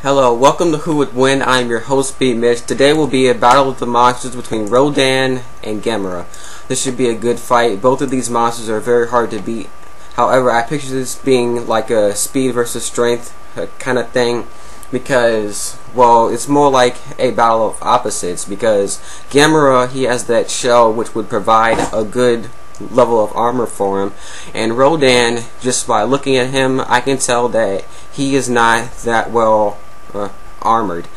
Hello, welcome to Who Would Win. I'm your host, B. Mitch. Today will be a battle of the monsters between Rodan and Gamera. This should be a good fight. Both of these monsters are very hard to beat. However, I picture this being like a speed versus strength kind of thing because, well, it's more like a battle of opposites because Gamera, he has that shell which would provide a good level of armor for him, and Rodan, just by looking at him, I can tell that he is not that well armored.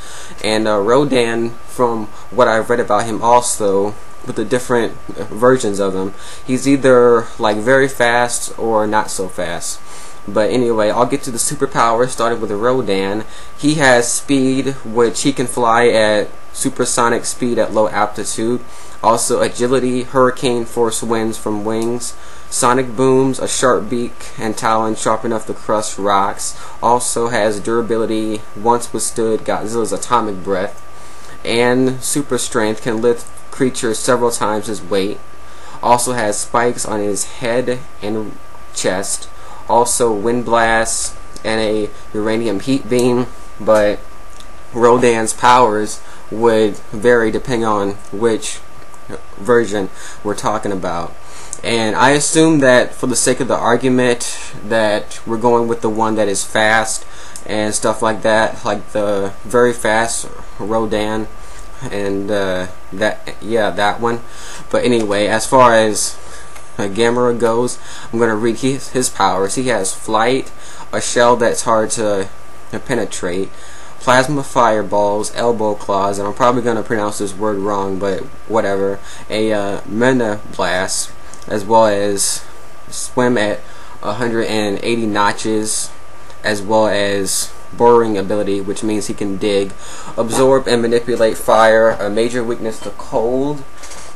And Rodan, from what I've read about him also, with the different versions of him, he's either like very fast or not so fast. But anyway, I'll get to the superpowers, starting with Rodan. He has speed, which he can fly at supersonic speed at low altitude. Also agility, hurricane force winds from wings, sonic booms, a sharp beak and talons sharp enough to crush rocks. Also has durability, once withstood Godzilla's atomic breath, and super strength, can lift creatures several times his weight. Also has spikes on his head and chest. Also wind blasts and a uranium heat beam, but Rodan's powers would vary depending on which version we're talking about. And I assume that for the sake of the argument that we're going with the one that is fast and stuff like that, like the very fast Rodan, and that one. But anyway, as far as Gamera goes, I'm going to read his powers. He has flight, a shell that's hard to penetrate, plasma fireballs, elbow claws, and I'm probably going to pronounce this word wrong, but whatever, a mana blast, as well as swim at 180 notches, as well as boring ability, which means he can dig, absorb and manipulate fire, a major weakness to cold,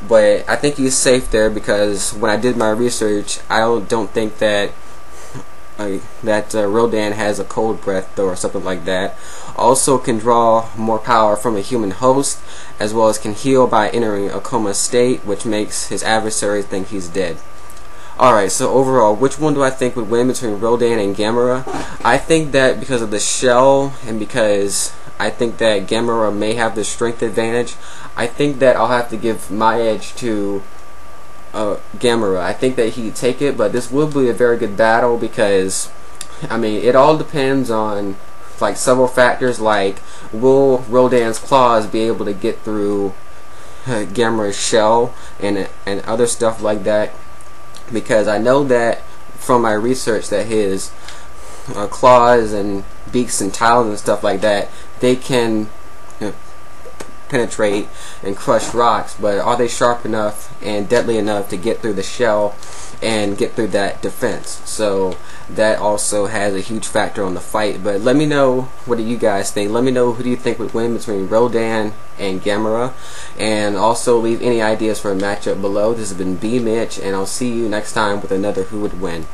but I think he's safe there because when I did my research, I don't think that Rodan has a cold breath or something like that. Also can draw more power from a human host, as well as can heal by entering a coma state, which makes his adversary think he's dead. Alright, so overall, which one do I think would win between Rodan and Gamera? I think that because of the shell, and because I think that Gamera may have the strength advantage, I think that I'll have to give my edge to Gamera. I think that he'd take it, but this will be a very good battle because, I mean, it all depends on like several factors, like will Rodan's claws be able to get through Gamera's shell and other stuff like that, because I know that from my research that his claws and beaks and talons and stuff like that, they can penetrate and crush rocks, but are they sharp enough and deadly enough to get through the shell and get through that defense? So that also has a huge factor on the fight. But let me know, what do you guys think? Let me know, who do you think would win between Rodan and Gamera, and also leave any ideas for a matchup below. This has been B Mitch, and I'll see you next time with another Who Would Win.